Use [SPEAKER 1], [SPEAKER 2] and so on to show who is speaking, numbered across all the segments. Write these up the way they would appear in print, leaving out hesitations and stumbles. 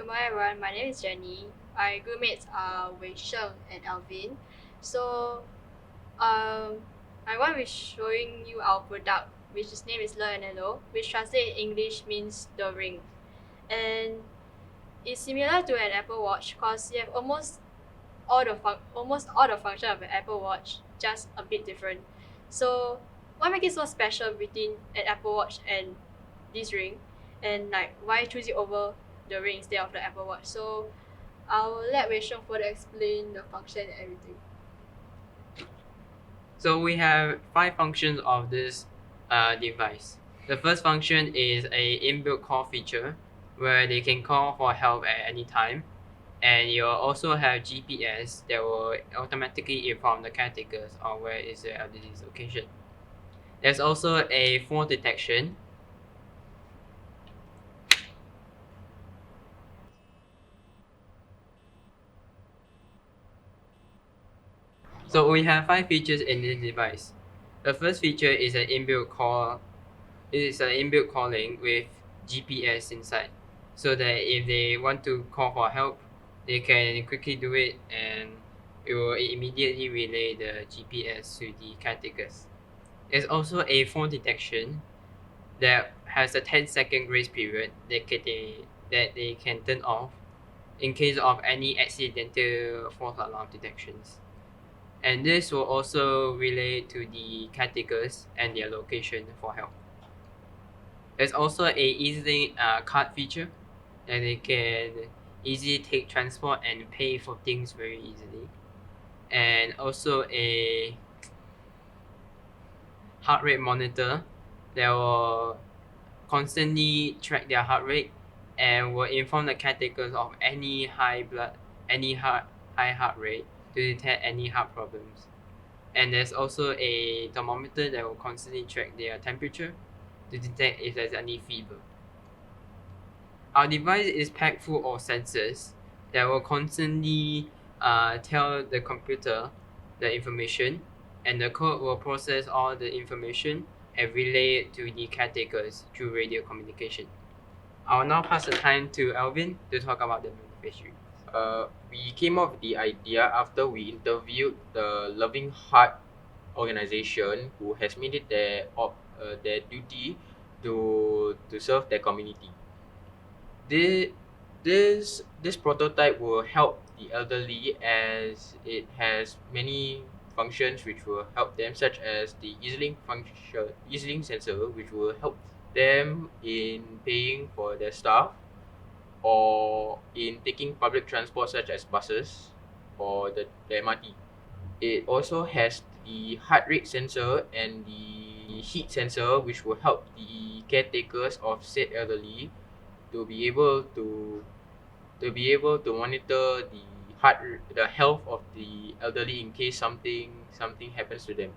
[SPEAKER 1] morning everyone, my name is Jenny. My groupmates are Wei Sheng and Alvin. So I want to be showing you our product, which its name is LDL, which translated in English means the ring. And it's similar to an Apple Watch because you have almost all the function of an Apple Watch, just a bit different. So what makes it so special between an Apple Watch and this ring, and like why choose it over the ring instead of the Apple Watch? So I'll let Wei Sheng further explain the function and everything.
[SPEAKER 2] So we have 5 functions of this device. The first function is a inbuilt call feature where they can call for help at any time, and you'll also have GPS that will automatically inform the caretakers on where is the elderly's location. There's also a fall detection. So we have 5 features in this device. The first feature is an inbuilt call. It is an inbuilt calling with GPS inside, so that if they want to call for help, they can quickly do it, and it will immediately relay the GPS to the caretakers. There's also a phone detection that has a 10-second grace period that they can turn off in case of any accidental false alarm detections. And this will also relay to the caretakers and their location for help. There's also a easily card feature that they can easily take transport and pay for things very easily. And also a heart rate monitor that will constantly track their heart rate and will inform the caretakers of any high heart rate to detect any heart problems. And there's also a thermometer that will constantly track their temperature to detect if there's any fever. Our device is packed full of sensors that will constantly tell the computer the information, and the code will process all the information and relay it to the caretakers through radio communication. I will now pass the time to Alvin to talk about the beneficiary.
[SPEAKER 3] We came up with the idea after we interviewed the Loving Heart organization who has made it their duty to serve their community. This, this prototype will help the elderly as it has many functions which will help them, such as the EasyLink sensor, which will help them in paying for their staff or in taking public transport such as buses or the MRT. It also has the heart rate sensor and the heat sensor, which will help the caretakers of said elderly to be able to monitor the health of the elderly in case something happens to them.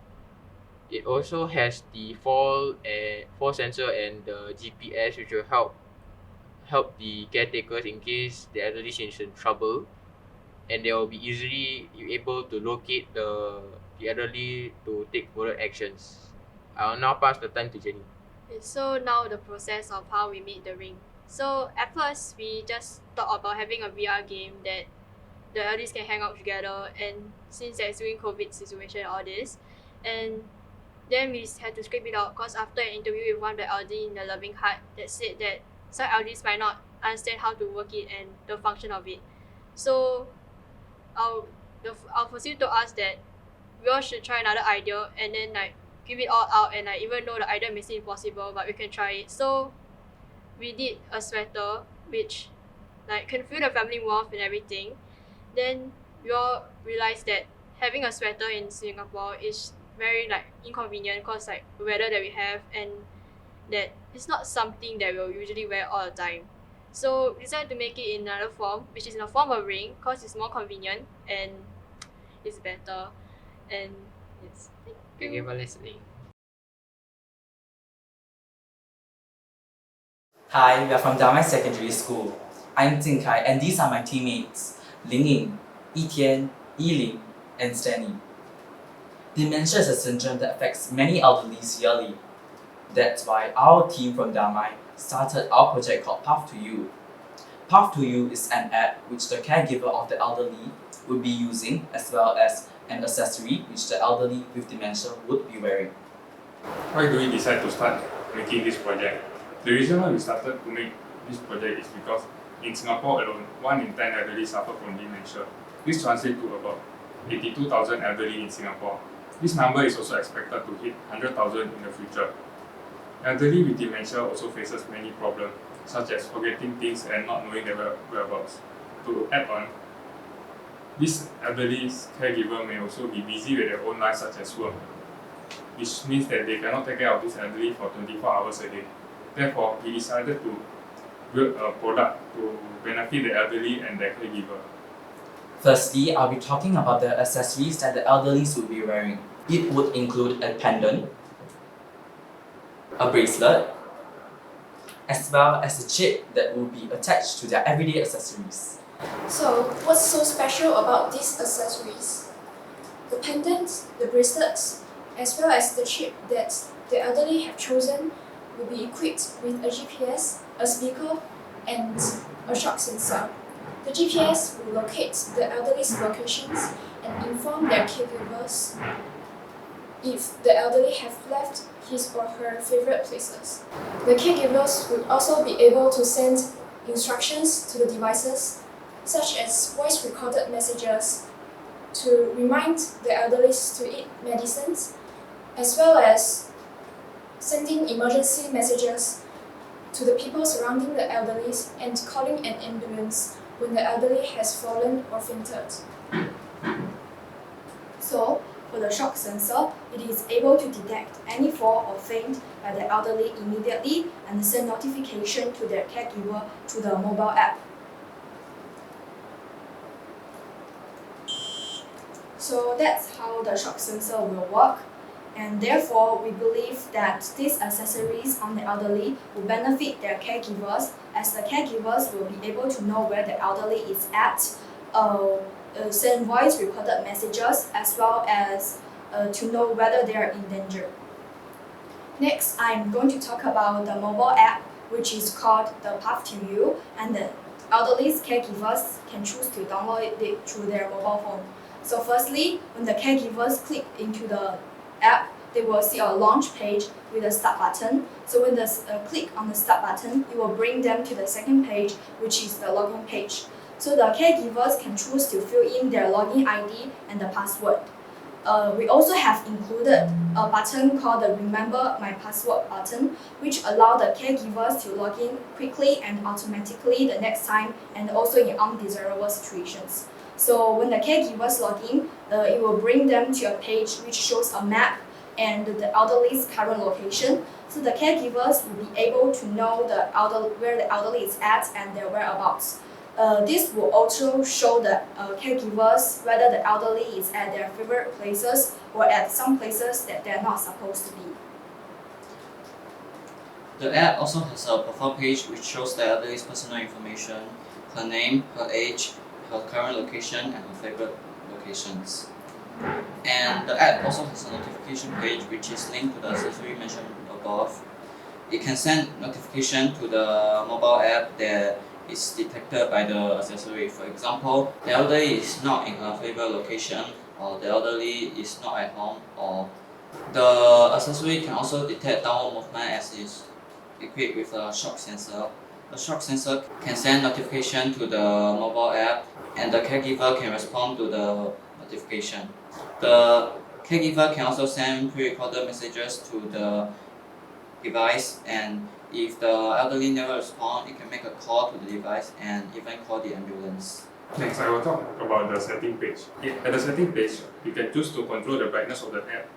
[SPEAKER 3] It also has the fall sensor and the GPS, which will help the caretakers in case the elderly is in trouble, and they will be easily able to locate the elderly to take further actions. I'll now pass the time to Jenny.
[SPEAKER 1] Okay, so now the process of how we made the ring. So at first we just thought about having a VR game that the elderlies can hang out together, and since there's during COVID situation all this, and then we had to scrape it out because after an interview with one of the elderly in the Loving Heart that said that some elderlies might not understand how to work it and the function of it. So our facility told us that we all should try another idea and then like give it all out, and like even though the idea may seem impossible, but we can try it. So we did a sweater which like can feel the family warmth and everything. Then we all realized that having a sweater in Singapore is very like inconvenient because like the weather that we have, and that it's not something that we'll usually wear all the time. So we decided to make it in another form, which is in a form of ring because it's more convenient and it's better. And it's
[SPEAKER 2] Thank you for listening.
[SPEAKER 4] Hi, we are from Damai Secondary School. I'm Jing Kai, and these are my teammates, Ling Ying, Yitian, Yiling, and Stanley. Dementia is a syndrome that affects many elderlies yearly. That's why our team from Damai started our project called Path to You. Path to You is an app which the caregiver of the elderly would be using, as well as an accessory which the elderly with dementia would be wearing.
[SPEAKER 5] Why do we decide to start making this project? The reason why we started to make this project is because in Singapore alone, 1 in 10 elderly suffer from dementia. This translates to about 82,000 elderly in Singapore. This number is also expected to hit 100,000 in the future. Elderly with dementia also faces many problems, such as forgetting things and not knowing their whereabouts. To add on, this elderly's caregiver may also be busy with their own lives, such as work, which means that they cannot take care of this elderly for 24 hours a day. Therefore, we decided to build a product to benefit the elderly and their caregiver.
[SPEAKER 4] Firstly, I'll be talking about the accessories that the elderlies would be wearing. It would include a pendant, a bracelet, as well as a chip that will be attached to their everyday accessories.
[SPEAKER 6] So, what's so special about these accessories? The pendants, the bracelets, as well as the chip that the elderly have chosen will be equipped with a GPS, a speaker, and a shock sensor. The GPS will locate the elderly's locations and inform their caregivers if the elderly have left his or her favorite places. The caregivers would also be able to send instructions to the devices, such as voice recorded messages to remind the elderly to eat medicines, as well as sending emergency messages to the people surrounding the elderly and calling an ambulance when the elderly has fallen or fainted. So, for the shock sensor, it is able to detect any fall or faint by the elderly immediately and send notification to their caregiver through the mobile app. So that's how the shock sensor will work, and therefore we believe that these accessories on the elderly will benefit their caregivers, as the caregivers will be able to know where the elderly is at, send voice recorded messages, as well as to know whether they are in danger. Next, I'm going to talk about the mobile app, which is called the Path to You, and the elderly's caregivers can choose to download it through their mobile phone. So firstly, when the caregivers click into the app, they will see a launch page with a start button. So when they click on the start button, it will bring them to the second page, which is the login page. So the caregivers can choose to fill in their login ID and the password. We also have included a button called the Remember My Password button, which allows the caregivers to log in quickly and automatically the next time, and also in undesirable situations. So when the caregivers log in, it will bring them to a page which shows a map and the elderly's current location. So the caregivers will be able to know where the elderly is at and their whereabouts. This will also show the caregivers whether the elderly is at their favorite places or at some places that they're not supposed to be.
[SPEAKER 7] The app also has a profile page which shows the elderly's personal information, her name, her age, her current location, and her favorite locations. And the app also has a notification page which is linked to the accessory mentioned above. It can send notification to the mobile app that is detected by the accessory. For example, the elderly is not in her favorite location, or the elderly is not at home, or the accessory can also detect downward movement as it is equipped with a shock sensor. The shock sensor can send notification to the mobile app, and the caregiver can respond to the notification. The caregiver can also send pre-recorded messages to the device, and if the elderly never responds, it can make a call to the device and even call the ambulance.
[SPEAKER 5] Next, I will talk about the setting page. At the setting page, you can choose to control the brightness of the app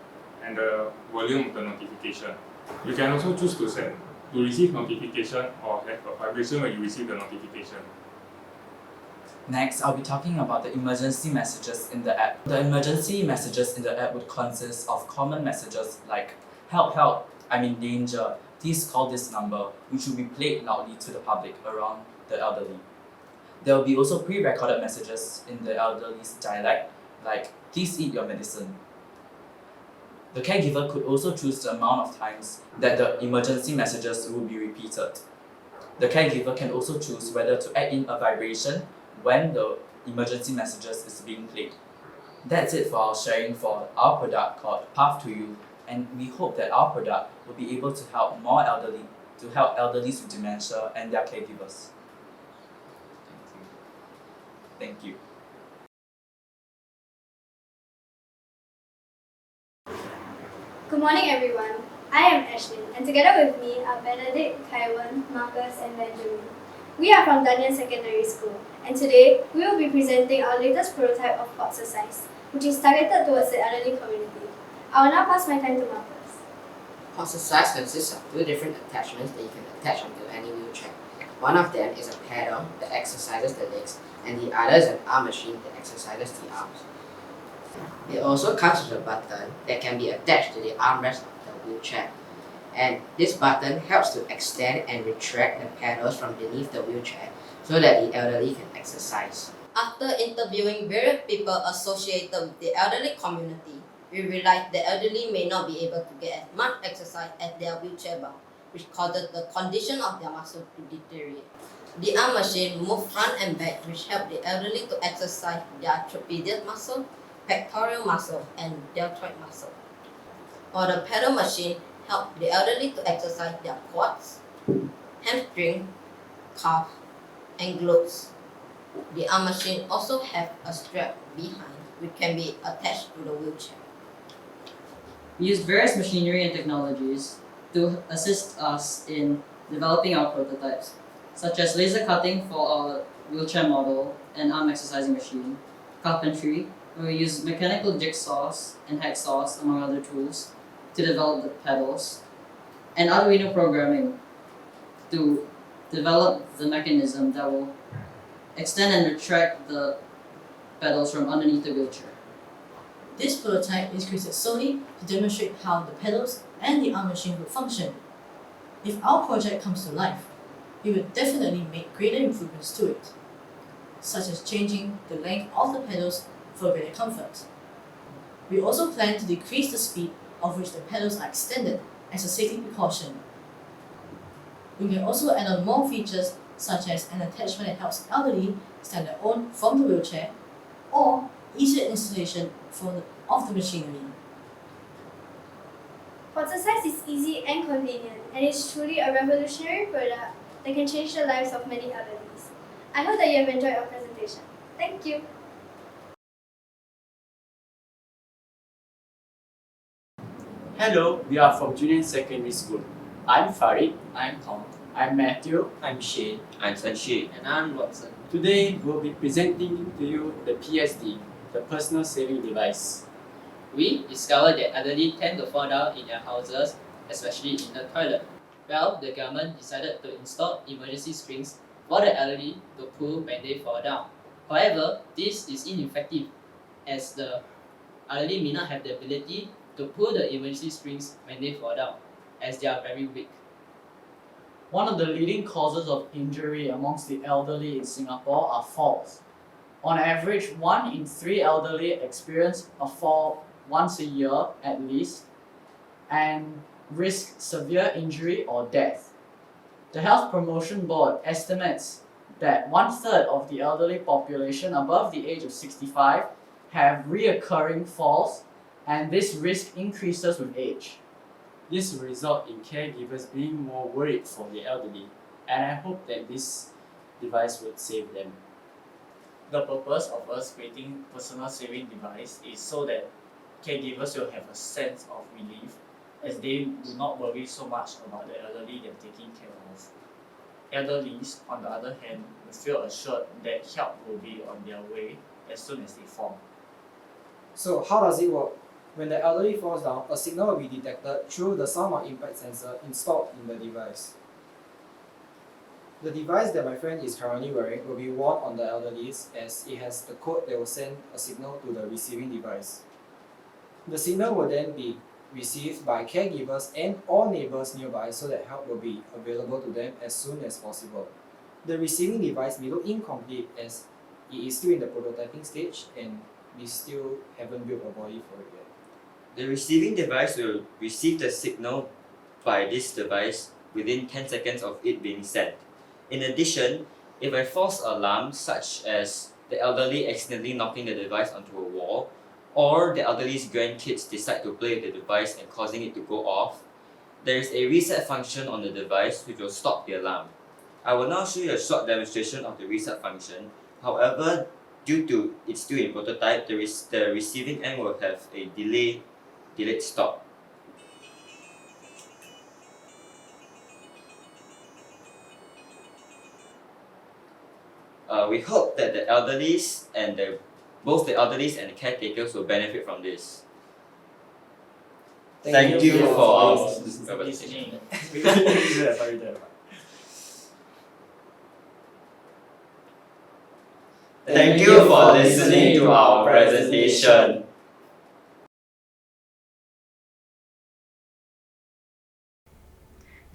[SPEAKER 5] and the volume of the notification. You can also choose to set to receive notification or have a vibration when you receive the notification.
[SPEAKER 4] Next, I'll be talking about the emergency messages in the app. The emergency messages in the app would consist of common messages like "Help, help, I'm in danger, please call this number," which will be played loudly to the public around the elderly. There will be also pre-recorded messages in the elderly's dialect like "Please eat your medicine." The caregiver could also choose the amount of times that the emergency messages will be repeated. The caregiver can also choose whether to add in a vibration when the emergency messages is being played. That's it for our sharing for our product called Path to You, and we hope that our product will be able to help elderlies with dementia and their caregivers. Thank you.
[SPEAKER 8] Good morning, everyone. I am Ashlyn, and together with me are Benedict, Taiwan, Marcus, and Benjamin. We are from Dunyan Secondary School, and today we will be presenting our latest prototype of Exercise, which is targeted towards the elderly community. I will now pass my time to Marcus.
[SPEAKER 9] Exercise consists of two different attachments that you can attach onto any wheelchair. One of them is a pedal that exercises the legs, and the other is an arm machine that exercises the arms. It also comes with a button that can be attached to the armrest of the wheelchair. And this button helps to extend and retract the pedals from beneath the wheelchair so that the elderly can exercise.
[SPEAKER 10] After interviewing various people associated with the elderly community, we realized the elderly may not be able to get as much exercise as their wheelchair bound, which causes the condition of their muscle to deteriorate. The arm machine moves front and back, which help the elderly to exercise their trapezius muscle, pectoral muscle, and deltoid muscle. While the pedal machine helps the elderly to exercise their quads, hamstring, calf, and glutes. The arm machine also has a strap behind, which can be attached to the wheelchair.
[SPEAKER 11] We use various machinery and technologies to assist us in developing our prototypes, such as laser cutting for our wheelchair model and arm exercising machine, carpentry, where we use mechanical jigsaws and hacksaws, among other tools, to develop the pedals, and Arduino programming to develop the mechanism that will extend and retract the pedals from underneath the wheelchair.
[SPEAKER 12] This prototype is created solely to demonstrate how the pedals and the arm machine would function. If our project comes to life, we would definitely make greater improvements to it, such as changing the length of the pedals for greater comfort. We also plan to decrease the speed of which the pedals are extended as a safety precaution. We can also add on more features such as an attachment that helps elderly stand their own from the wheelchair, or easier installation of the machinery.
[SPEAKER 8] Exercise is easy and convenient, and is truly a revolutionary product that can change the lives of many elderlies. I hope that you have enjoyed our presentation. Thank you.
[SPEAKER 13] Hello, we are from Junior Secondary School. I'm Farid.
[SPEAKER 11] I'm Tom.
[SPEAKER 13] I'm Matthew.
[SPEAKER 14] I'm Shane.
[SPEAKER 7] I'm Sanshi.
[SPEAKER 11] And I'm Watson.
[SPEAKER 13] Today, we'll be presenting to you the PSD, the personal saving device.
[SPEAKER 11] We discovered that elderly tend to fall down in their houses, especially in the toilet. Well, the government decided to install emergency springs for the elderly to pull when they fall down. However, this is ineffective as the elderly may not have the ability to pull the emergency springs when they fall down, as they are very weak.
[SPEAKER 15] One of the leading causes of injury amongst the elderly in Singapore are falls. On average, 1 in 3 elderly experience a fall once a year at least and risk severe injury or death. The Health Promotion Board estimates that 1/3 of the elderly population above the age of 65 have reoccurring falls, and this risk increases with age.
[SPEAKER 13] This will result in caregivers being more worried for the elderly, and I hope that this device will save them.
[SPEAKER 15] The purpose of us creating personal saving device is so that caregivers will have a sense of relief as they do not worry so much about the elderly they're taking care of. Elderlies, on the other hand, will feel assured that help will be on their way as soon as they fall.
[SPEAKER 16] So how does it work? When the elderly falls down, a signal will be detected through the sound or impact sensor installed in the device. The device that my friend is currently wearing will be worn on the elderlies as it has the code that will send a signal to the receiving device. The signal will then be received by caregivers and all neighbors nearby so that help will be available to them as soon as possible. The receiving device may look incomplete as it is still in the prototyping stage and we still haven't built a body for it yet.
[SPEAKER 14] The receiving device will receive the signal by this device within 10 seconds of it being sent. In addition, if a false alarm, such as the elderly accidentally knocking the device onto a wall, or the elderly's grandkids decide to play with the device and causing it to go off, there is a reset function on the device which will stop the alarm. I will now show you a short demonstration of the reset function. However, due to it's still in prototype, the receiving end will have a delayed stop. We hope that both the elderlies and the caretakers will benefit from this. Thank you for
[SPEAKER 15] listening.
[SPEAKER 14] Thank you for listening to our presentation.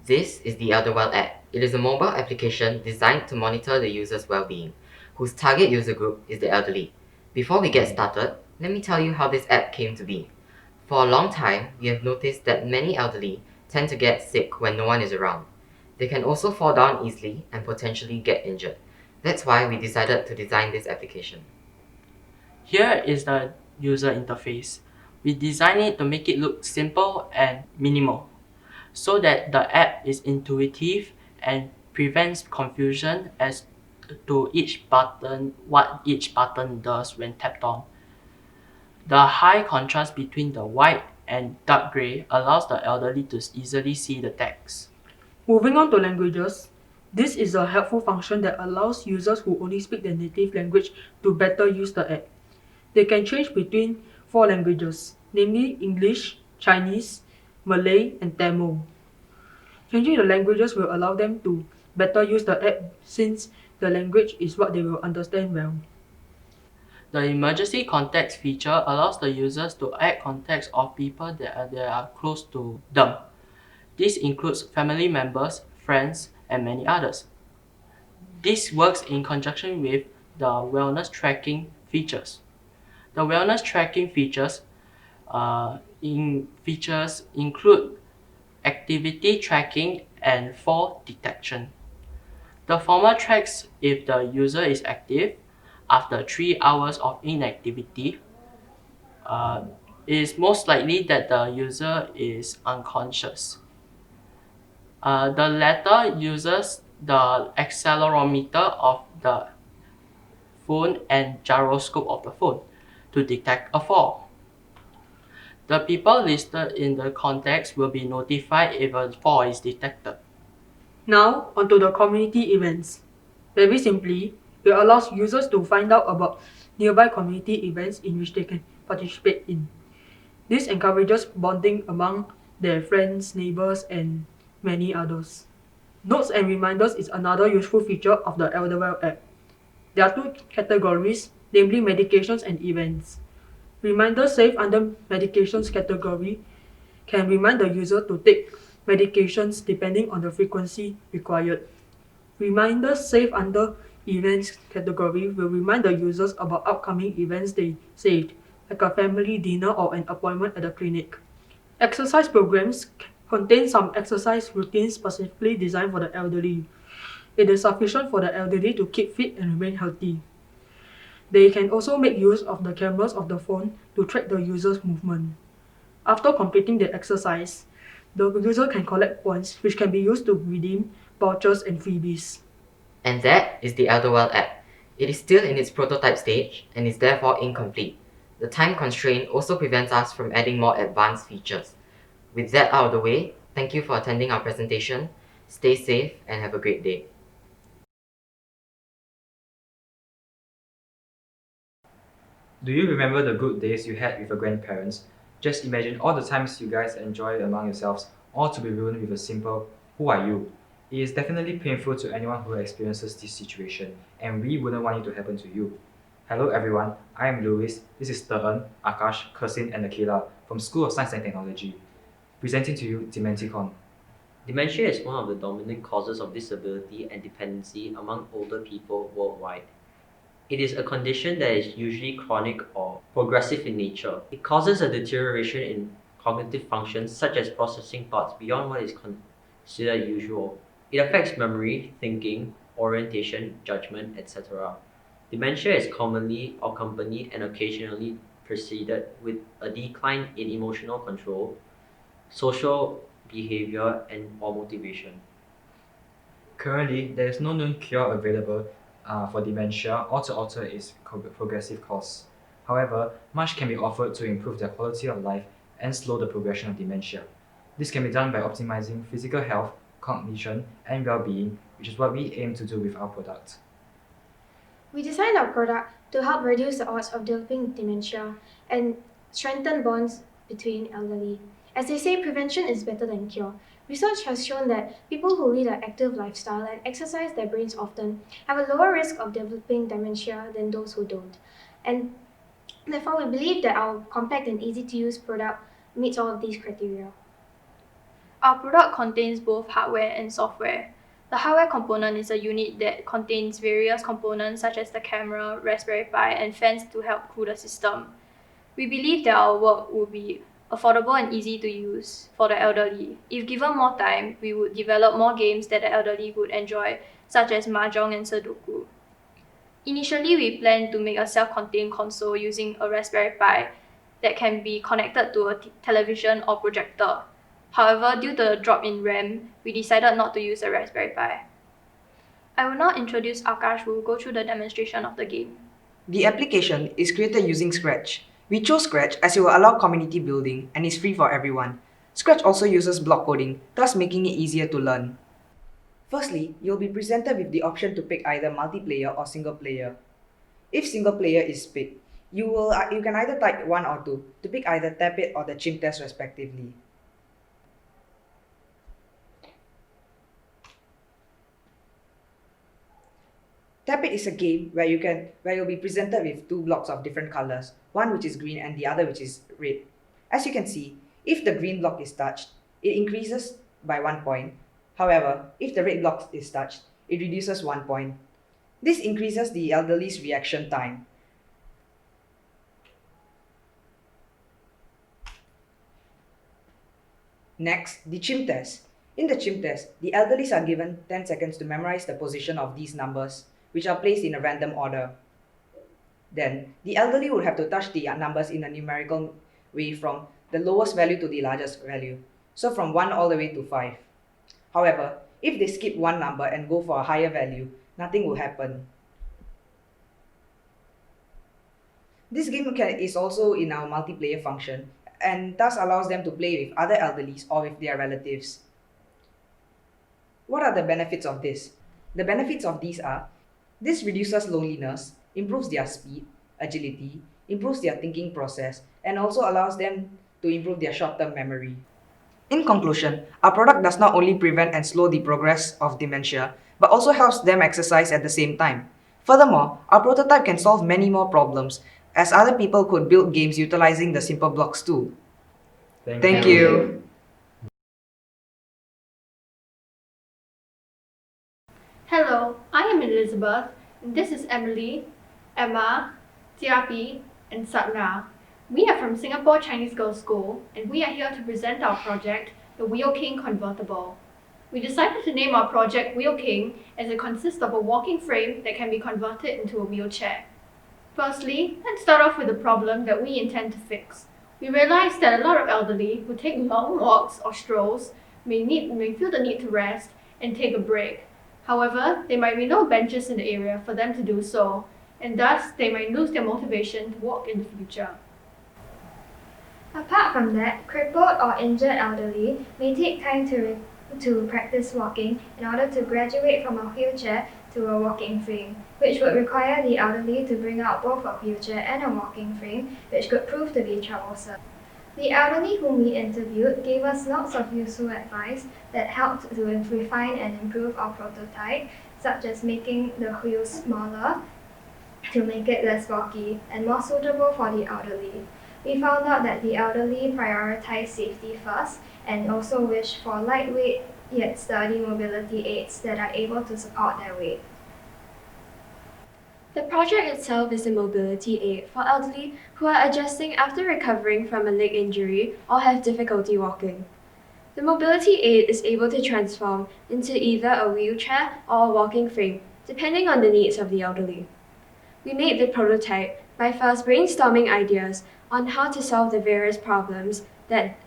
[SPEAKER 17] This is the LDL App. It is a mobile application designed to monitor the user's well-being, whose target user group is the elderly. Before we get started, let me tell you how this app came to be. For a long time, we have noticed that many elderly tend to get sick when no one is around. They can also fall down easily and potentially get injured. That's why we decided to design this application.
[SPEAKER 18] Here is the user interface. We designed it to make it look simple and minimal, so that the app is intuitive and prevents confusion as to what each button does when tapped on. The high contrast between the white and dark gray allows the elderly to easily see the text.
[SPEAKER 19] Moving on to languages, this is a helpful function that allows users who only speak their native language to better use the app. They can change between 4 languages, namely English, Chinese, Malay, and Tamil. Changing the languages will allow them to better use the app since the language is what they will understand well.
[SPEAKER 18] The emergency contacts feature allows the users to add contacts of people that are close to them. This includes family members, friends, and many others. This works in conjunction with the wellness tracking features. The wellness tracking features include activity tracking and fall detection. The former tracks if the user is active after 3 hours of inactivity. It is most likely that the user is unconscious. The latter uses the accelerometer of the phone and gyroscope of the phone to detect a fall. The people listed in the contacts will be notified if a fall is detected.
[SPEAKER 19] Now, onto the community events. Very simply, it allows users to find out about nearby community events in which they can participate in. This encourages bonding among their friends, neighbors, and many others. Notes and reminders is another useful feature of the LDL app. There are 2 categories, namely medications and events. Reminders saved under medications category can remind the user to take medications depending on the frequency required. Reminders saved under events category will remind the users about upcoming events they saved, like a family dinner or an appointment at the clinic. Exercise programs contain some exercise routines specifically designed for the elderly. It is sufficient for the elderly to keep fit and remain healthy. They can also make use of the cameras of the phone to track the user's movement. After completing the exercise, the user can collect points which can be used to redeem vouchers and freebies.
[SPEAKER 17] And that is the LDL app. It is still in its prototype stage and is therefore incomplete. The time constraint also prevents us from adding more advanced features. With that out of the way, thank you for attending our presentation. Stay safe and have a great day.
[SPEAKER 20] Do you remember the good days you had with your grandparents? Just imagine all the times you guys enjoy among yourselves, all to be ruined with a simple, "Who are you?" It is definitely painful to anyone who experiences this situation, and we wouldn't want it to happen to you. Hello everyone, I am Louis. This is Teran, Akash, Kersin, and Akila from School of Science and Technology. Presenting to you Dementicon.
[SPEAKER 21] Dementia is one of the dominant causes of disability and dependency among older people worldwide. It is a condition that is usually chronic or progressive in nature. It causes a deterioration in cognitive functions such as processing thoughts beyond what is considered usual. It affects memory, thinking, orientation, judgment, etc. Dementia is commonly accompanied and occasionally preceded with a decline in emotional control, social behavior, and or motivation.
[SPEAKER 20] Currently, there is no known cure available for dementia or to alter its progressive course. However, much can be offered to improve the quality of life and slow the progression of dementia. This can be done by optimizing physical health, cognition, and well-being, which is what we aim to do with our product.
[SPEAKER 3] We designed our product to help reduce the odds of developing dementia and strengthen bonds between elderly. As they say, prevention is better than cure. Research has shown that people who lead an active lifestyle and exercise their brains often have a lower risk of developing dementia than those who don't. And therefore, we believe that our compact and easy to use product meets all of these criteria.
[SPEAKER 1] Our product contains both hardware and software. The hardware component is a unit that contains various components such as the camera, Raspberry Pi, and fans to help cool the system. We believe that our work will be affordable and easy to use for the elderly. If given more time, we would develop more games that the elderly would enjoy, such as Mahjong and Sudoku. Initially, we plan to make a self-contained console using a Raspberry Pi that can be connected to a television or projector. However, due to the drop in RAM, we decided not to use a Raspberry Pi. I will now introduce Akash, who will go through the demonstration of the game.
[SPEAKER 22] The application is created using Scratch. We chose Scratch as it will allow community building and is free for everyone. Scratch also uses block coding, thus making it easier to learn. Firstly, you'll be presented with the option to pick either multiplayer or single player. If single player is picked, you can either type 1 or 2 to pick either Tap It or the Chim Test respectively. Tap It is a game where you'll be presented with two blocks of different colors, one which is green and the other which is red. As you can see, if the green block is touched, it increases by 1 point. However, if the red block is touched, it reduces 1 point. This increases the elderly's reaction time. Next, the Chim Test. In the Chim Test, the elderlies are given 10 seconds to memorize the position of these numbers, which are placed in a random order. Then, the elderly would have to touch the numbers in a numerical way from the lowest value to the largest value, so from 1 all the way to 5. However, if they skip one number and go for a higher value, nothing will happen. This game is also in our multiplayer function and thus allows them to play with other elderlies or with their relatives. What are the benefits of this? The benefits of these are, this reduces loneliness, improves their speed, agility, improves their thinking process, and also allows them to improve their short-term memory. In conclusion, our product does not only prevent and slow the progress of dementia, but also helps them exercise at the same time. Furthermore, our prototype can solve many more problems, as other people could build games utilizing the simple blocks too. Thank you.
[SPEAKER 1] Hello, I am Elizabeth, and this is Emily, Emma, Tiapi, and Satna. We are from Singapore Chinese Girls' School, and we are here to present our project, the Wheel King Convertible. We decided to name our project Wheel King as it consists of a walking frame that can be converted into a wheelchair. Firstly, let's start off with the problem that we intend to fix. We realized that a lot of elderly who take long walks or strolls may feel the need to rest and take a break. However, there might be no benches in the area for them to do so, and thus they might lose their motivation to walk in the future.
[SPEAKER 3] Apart from that, crippled or injured elderly may take time to practice walking in order to graduate from a wheelchair to a walking frame, which would require the elderly to bring out both a wheelchair and a walking frame, which could prove to be troublesome. The elderly whom we interviewed gave us lots of useful advice that helped to refine and improve our prototype, such as making the wheels smaller to make it less bulky and more suitable for the elderly. We found out that the elderly prioritize safety first and also wish for lightweight yet sturdy mobility aids that are able to support their weight.
[SPEAKER 23] The project itself is a mobility aid for elderly who are adjusting after recovering from a leg injury or have difficulty walking. The mobility aid is able to transform into either a wheelchair or a walking frame, depending on the needs of the elderly. We made the prototype by first brainstorming ideas on how to solve the various problems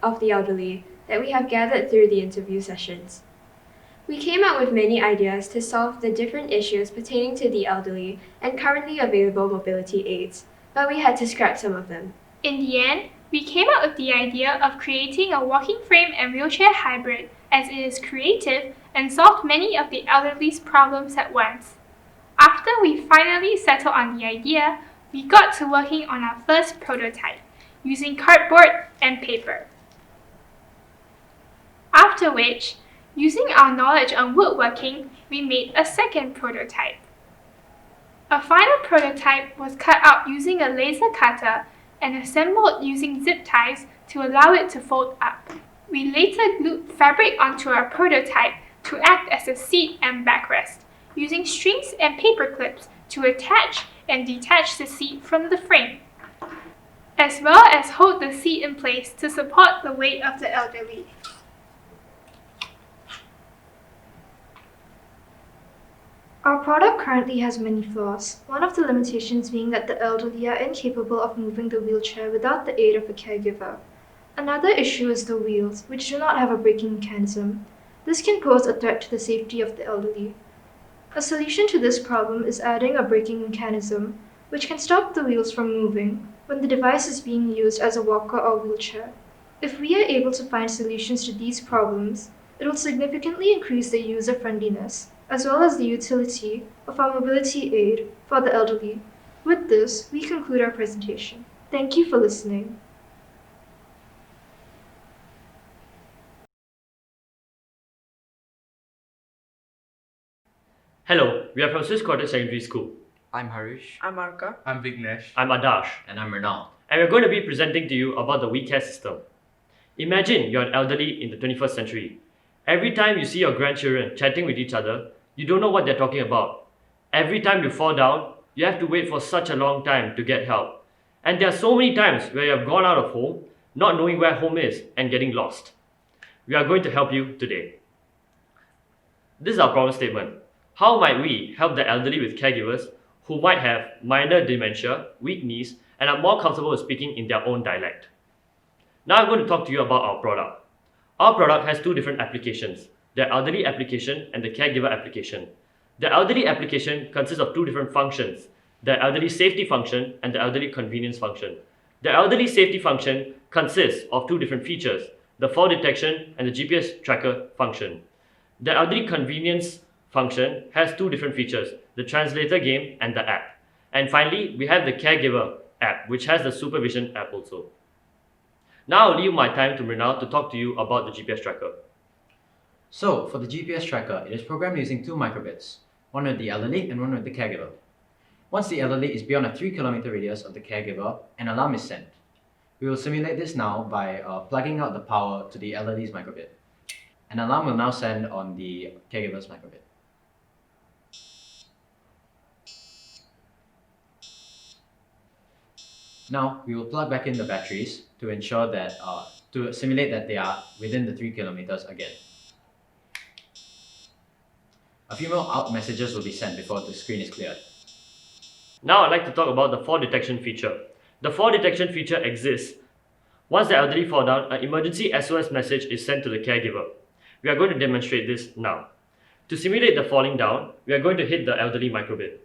[SPEAKER 23] of the elderly that we have gathered through the interview sessions. We came up with many ideas to solve the different issues pertaining to the elderly and currently available mobility aids, but we had to scrap some of them.
[SPEAKER 2] In the end, we came up with the idea of creating a walking frame and wheelchair hybrid, as it is creative and solved many of the elderly's problems at once. After we finally settled on the idea, we got to working on our first prototype, using cardboard and paper. After which, using our knowledge on woodworking, we made a second prototype. A final prototype was cut out using a laser cutter and assembled using zip ties to allow it to fold up. We later glued fabric onto our prototype to act as a seat and backrest, using strings and paper clips to attach and detach the seat from the frame, as well as hold the seat in place to support the weight of the elderly.
[SPEAKER 3] Our product currently has many flaws, one of the limitations being that the elderly are incapable of moving the wheelchair without the aid of a caregiver. Another issue is the wheels, which do not have a braking mechanism. This can pose a threat to the safety of the elderly. A solution to this problem is adding a braking mechanism, which can stop the wheels from moving when the device is being used as a walker or wheelchair. If we are able to find solutions to these problems, it will significantly increase the user-friendliness, as well as the utility of our mobility aid for the elderly. With this, we conclude our presentation. Thank you for listening.
[SPEAKER 5] Hello, we are from Swiss Cottage Secondary School.
[SPEAKER 6] I'm Harish.
[SPEAKER 24] I'm Arka.
[SPEAKER 6] I'm Vignesh.
[SPEAKER 5] I'm Adarsh.
[SPEAKER 6] And I'm Renal.
[SPEAKER 5] And we're going to be presenting to you about the WeCare system. Imagine you're an elderly in the 21st century. Every time you see your grandchildren chatting with each other, you don't know what they're talking about. Every time you fall down, you have to wait for such a long time to get help. And there are so many times where you have gone out of home, not knowing where home is and getting lost. We are going to help you today. This is our problem statement. How might we help the elderly with caregivers who might have minor dementia, weak knees, and are more comfortable with speaking in their own dialect? Now I'm going to talk to you about our product. Our product has two different applications, the elderly application and the caregiver application. The elderly application consists of two different functions, the elderly safety function and the elderly convenience function. The elderly safety function consists of two different features, the fall detection and the GPS tracker function. The elderly convenience function has two different features, the translator game and the app. And finally, we have the caregiver app, which has the supervision app also. Now I'll leave my time to Mrinal to talk to you about the GPS tracker.
[SPEAKER 6] So, for the GPS tracker, it is programmed using two microbits, one with the elderly and one with the caregiver. Once the elderly is beyond a 3-kilometer radius of the caregiver, an alarm is sent. We will simulate this now by plugging out the power to the elderly's microbit. An alarm will now send on the caregiver's microbit. Now, we will plug back in the batteries to ensure that, to simulate that they are within the 3 kilometers again. A few more out messages will be sent before the screen is cleared.
[SPEAKER 5] Now I'd like to talk about the fall detection feature. The fall detection feature exists. Once the elderly fall down, an emergency SOS message is sent to the caregiver. We are going to demonstrate this now. To simulate the falling down, we are going to hit the elderly microbit.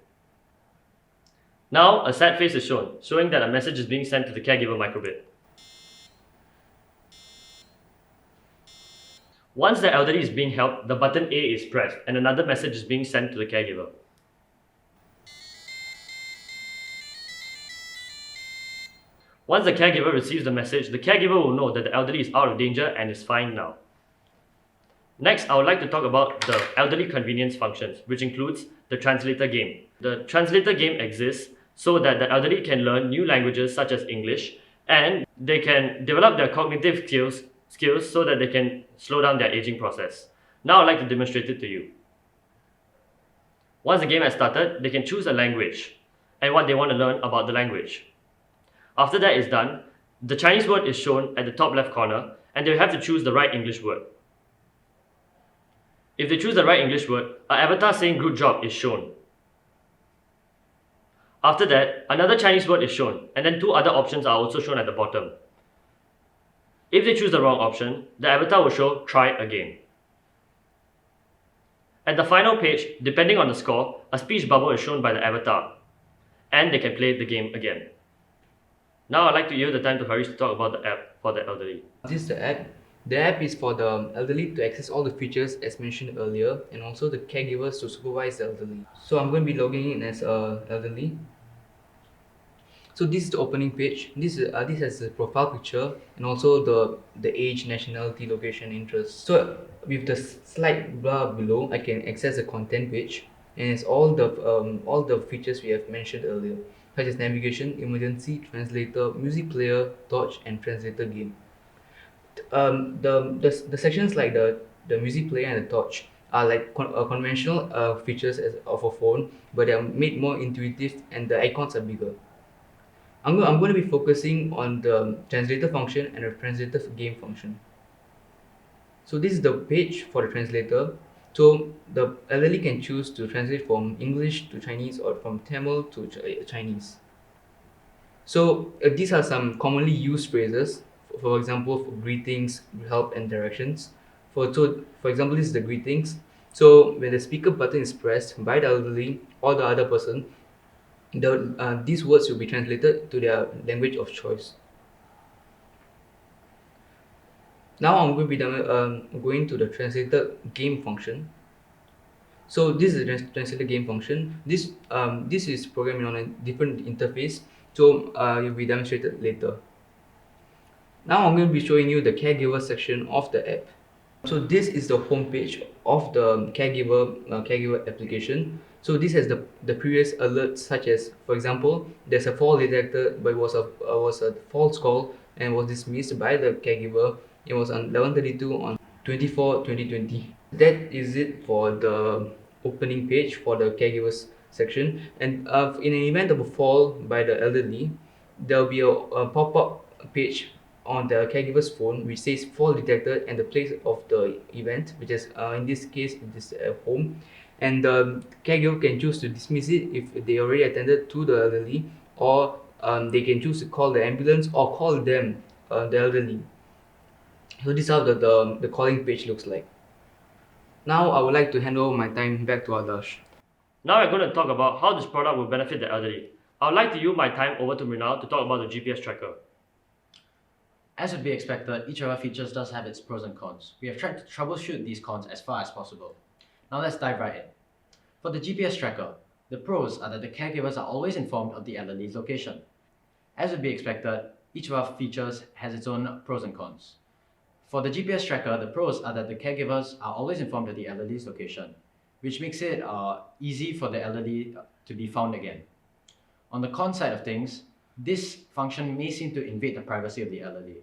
[SPEAKER 5] Now a sad face is shown, showing that a message is being sent to the caregiver microbit. Once the elderly is being helped, the button A is pressed and another message is being sent to the caregiver. Once the caregiver receives the message, the caregiver will know that the elderly is out of danger and is fine now. Next, I would like to talk about the elderly convenience functions, which includes the translator game. The translator game exists so that the elderly can learn new languages such as English, and they can develop their cognitive skills so that they can slow down their aging process. Now I'd like to demonstrate it to you. Once the game has started, they can choose a language and what they want to learn about the language. After that is done, the Chinese word is shown at the top left corner and they have to choose the right English word. If they choose the right English word, an avatar saying good job is shown. After that, another Chinese word is shown, and then two other options are also shown at the bottom. If they choose the wrong option, the avatar will show try again. At the final page, depending on the score, a speech bubble is shown by the avatar, and they can play the game again. Now I'd like to yield the time to Harish to talk about the app for the elderly.
[SPEAKER 4] This is the app. The app is for the elderly to access all the features as mentioned earlier, and also the caregivers to supervise the elderly. So I'm going to be logging in as elderly. So this is the opening page. This has the profile picture and also the age, nationality, location, interest. So with the slide bar below, I can access the content page, and it's all the features we have mentioned earlier, such as navigation, emergency, translator, music player, torch, and translator game. The sections like the music player and the torch are like conventional features of a phone, but they are made more intuitive and the icons are bigger. I'm going to be focusing on the translator function and the translator game function. So this is the page for the translator. So the elderly can choose to translate from English to Chinese or from Tamil to Chinese. So these are some commonly used phrases. For example, for greetings, help, and directions. For example, this is the greetings. So when the speaker button is pressed by the elderly or the other person, these words will be translated to their language of choice. Now I'm going to be going to the translator game function. So this is the translator game function. This is programming on a different interface. So it will be demonstrated later. Now I'm going to be showing you the caregiver section of the app. So this is the home page of the caregiver application. So this has the previous alerts, such as, for example, there's a fall detected, but it was a false call and was dismissed by the caregiver. It was on 11:32 on 24/2020. That is it for the opening page for the caregivers section. And in an event of a fall by the elderly, there will be a pop-up page on the caregiver's phone which says fall detected and the place of the event, which is in this case it is at home, and the caregiver can choose to dismiss it if they already attended to the elderly, or they can choose to call the ambulance or call them, the elderly. So this is how the calling page looks like. Now I would like to hand over my time back to Adarsh.
[SPEAKER 5] Now we're going to talk about how this product will benefit the elderly. I would like to yield my time over to Mrinal to talk about the GPS tracker.
[SPEAKER 6] As would be expected, each of our features does have its pros and cons. We have tried to troubleshoot these cons as far as possible. Now let's dive right in. For the GPS tracker, the pros are that the caregivers are always informed of the elderly's location. As would be expected, each of our features has its own pros and cons. For the GPS tracker, the pros are that the caregivers are always informed of the elderly's location, which makes it easy for the elderly to be found again. On the con side of things, this function may seem to invade the privacy of the elderly.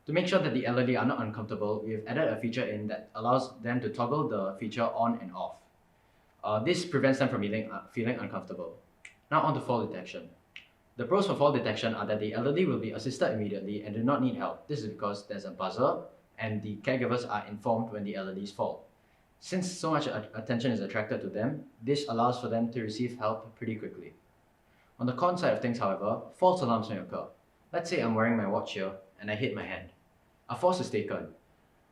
[SPEAKER 6] To make sure that the elderly are not uncomfortable, we have added a feature in that allows them to toggle the feature on and off. This prevents them from feeling uncomfortable. Now on to fall detection. The pros for fall detection are that the elderly will be assisted immediately and do not need help. This is because there's a buzzer and the caregivers are informed when the elderlies fall. Since so much attention is attracted to them, this allows for them to receive help pretty quickly. On the con side of things, however, false alarms may occur. Let's say I'm wearing my watch here and I hit my hand. A false is taken,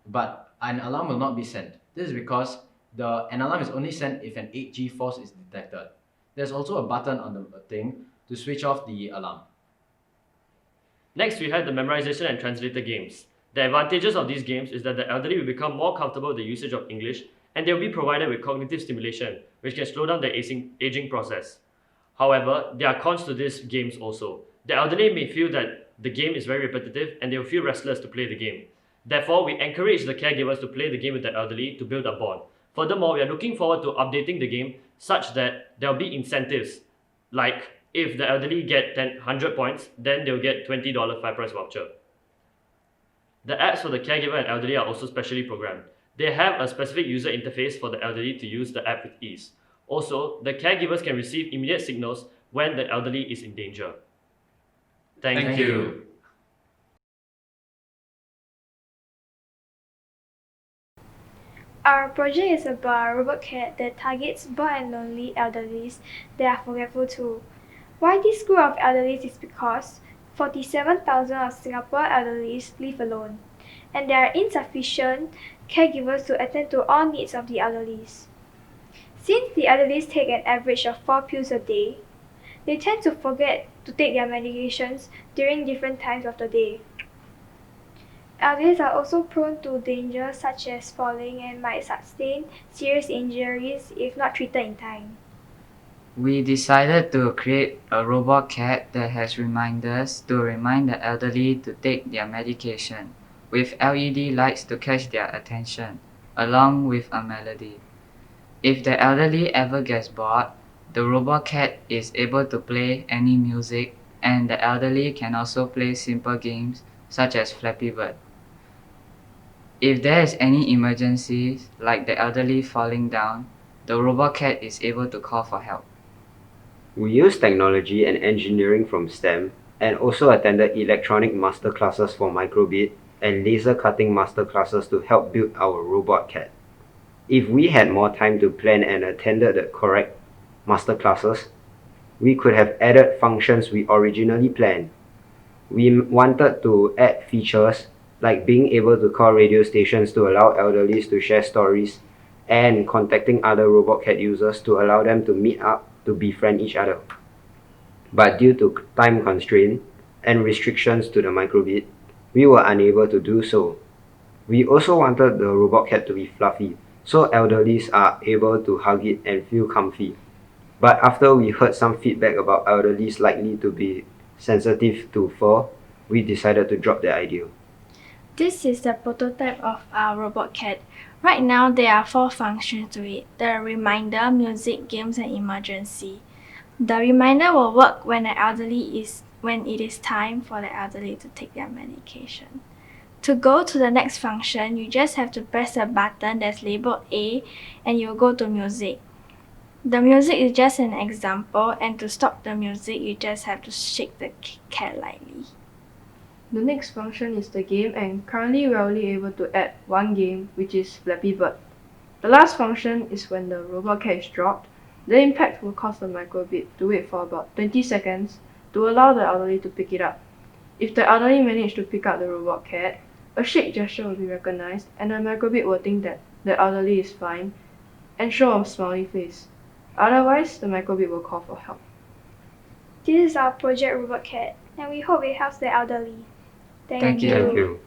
[SPEAKER 6] but an alarm will not be sent. This is because an alarm is only sent if an 8G false is detected. There's also a button on the thing to switch off the alarm.
[SPEAKER 5] Next, we have the memorization and translator games. The advantages of these games is that the elderly will become more comfortable with the usage of English, and they will be provided with cognitive stimulation, which can slow down the aging process. However, there are cons to these games also. The elderly may feel that the game is very repetitive and they will feel restless to play the game. Therefore, we encourage the caregivers to play the game with the elderly to build a bond. Furthermore, we are looking forward to updating the game such that there will be incentives, like if the elderly get 100 points, then they'll get $20 FirePrice voucher. The apps for the caregiver and elderly are also specially programmed. They have a specific user interface for the elderly to use the app with ease. Also, the caregivers can receive immediate signals when the elderly is in danger. Thank you.
[SPEAKER 2] Our project is about a robot cat that targets bored and lonely elderlies that are forgetful too. Why this group of elderlies is because 47,000 of Singapore elderlies live alone, and there are insufficient caregivers to attend to all needs of the elderlies. Since the elderlies take an average of 4 pills a day, they tend to forget to take their medications during different times of the day. Elderlies are also prone to dangers such as falling and might sustain serious injuries if not treated in time.
[SPEAKER 9] We decided to create a robot cat that has reminders to remind the elderly to take their medication, with LED lights to catch their attention, along with a melody. If the elderly ever gets bored, the robot cat is able to play any music, and the elderly can also play simple games such as Flappy Bird. If there is any emergency, like the elderly falling down, the robot cat is able to call for help.
[SPEAKER 10] We use technology and engineering from STEM and also attended electronic masterclasses for microbit and laser cutting masterclasses to help build our robot cat. If we had more time to plan and attended the correct masterclasses, we could have added functions we originally planned. We wanted to add features like being able to call radio stations to allow elderly to share stories and contacting other robot cat users to allow them to meet up to befriend each other. But due to time constraint and restrictions to the microbit, we were unable to do so. We also wanted the robot cat to be fluffy, so elderlies are able to hug it and feel comfy. But after we heard some feedback about elderlies likely to be sensitive to fur, we decided to drop the idea.
[SPEAKER 12] This is the prototype of our robot cat. Right now, there are 4 functions to it: the reminder, music, games, and emergency. The reminder will work when it is time for the elderly to take their medication. To go to the next function, you just have to press a button that's labeled A and you'll go to music. The music is just an example, and to stop the music, you just have to shake the cat lightly.
[SPEAKER 24] The next function is the game, and currently we are only able to add one game, which is Flappy Bird. The last function is when the robot cat is dropped. The impact will cause the microbit to wait for about 20 seconds to allow the elderly to pick it up. If the elderly manage to pick up the robot cat, a shake gesture will be recognized, and the microbit will think that the elderly is fine and show a smiley face. Otherwise, the microbit will call for help.
[SPEAKER 2] This is our project robot cat, and we hope it helps the elderly.
[SPEAKER 9] Thank you.
[SPEAKER 10] Thank you.